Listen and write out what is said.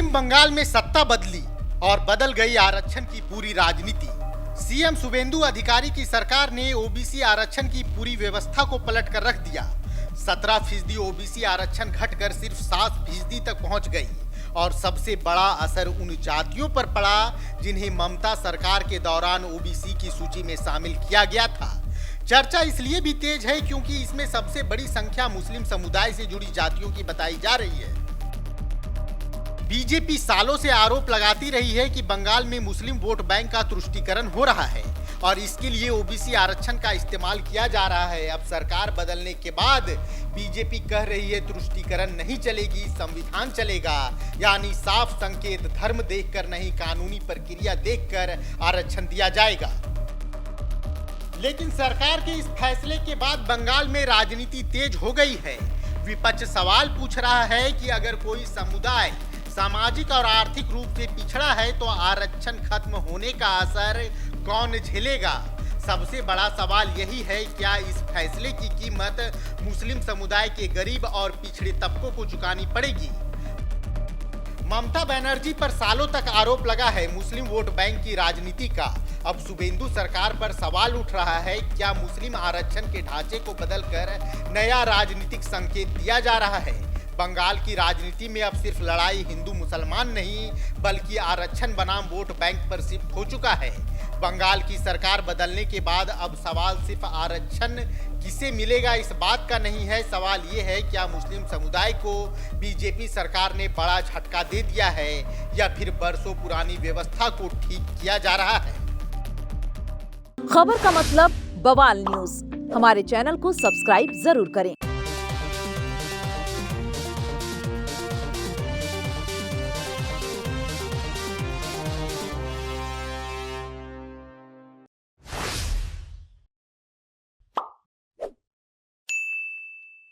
पश्चिम बंगाल में सत्ता बदली और बदल गई आरक्षण की पूरी राजनीति। सीएम शुभेंदु अधिकारी की सरकार ने ओबीसी आरक्षण की पूरी व्यवस्था को पलट कर रख दिया। 17% ओबीसी आरक्षण घटकर सिर्फ 7% तक पहुंच गई और सबसे बड़ा असर उन जातियों पर पड़ा जिन्हें ममता सरकार के दौरान ओबीसी की सूची में शामिल किया गया था। चर्चा इसलिए भी तेज है क्योंकि इसमें सबसे बड़ी संख्या मुस्लिम समुदाय से जुड़ी जातियों की बताई जा रही है। बीजेपी सालों से आरोप लगाती रही है कि बंगाल में मुस्लिम वोट बैंक का तुष्टीकरण हो रहा है और इसके लिए ओबीसी आरक्षण का इस्तेमाल किया जा रहा है। अब सरकार बदलने के बाद बीजेपी कह रही है तुष्टीकरण नहीं चलेगी, संविधान चलेगा, यानी साफ संकेत धर्म देखकर नहीं कानूनी प्रक्रिया देखकर आरक्षण दिया जाएगा। लेकिन सरकार के इस फैसले के बाद बंगाल में राजनीति तेज हो गई है। विपक्ष सवाल पूछ रहा है कि अगर कोई समुदाय सामाजिक और आर्थिक रूप से पिछड़ा है तो आरक्षण खत्म होने का असर कौन झेलेगा। सबसे बड़ा सवाल यही है, क्या इस फैसले की कीमत मुस्लिम समुदाय के गरीब और पिछड़े तबकों को चुकानी पड़ेगी। ममता बनर्जी पर सालों तक आरोप लगा है मुस्लिम वोट बैंक की राजनीति का। अब शुभेंदु सरकार पर सवाल उठ रहा है, क्या मुस्लिम आरक्षण के ढांचे को बदलकर नया राजनीतिक संकेत दिया जा रहा है। बंगाल की राजनीति में अब सिर्फ लड़ाई हिंदू मुसलमान नहीं बल्कि आरक्षण बनाम वोट बैंक पर शिफ्ट हो चुका है। बंगाल की सरकार बदलने के बाद अब सवाल सिर्फ आरक्षण किसे मिलेगा इस बात का नहीं है। सवाल ये है, क्या मुस्लिम समुदाय को बीजेपी सरकार ने बड़ा झटका दे दिया है या फिर बरसों पुरानी व्यवस्था को ठीक किया जा रहा है। खबर का मतलब बवाल न्यूज। हमारे चैनल को सब्सक्राइब जरूर करें।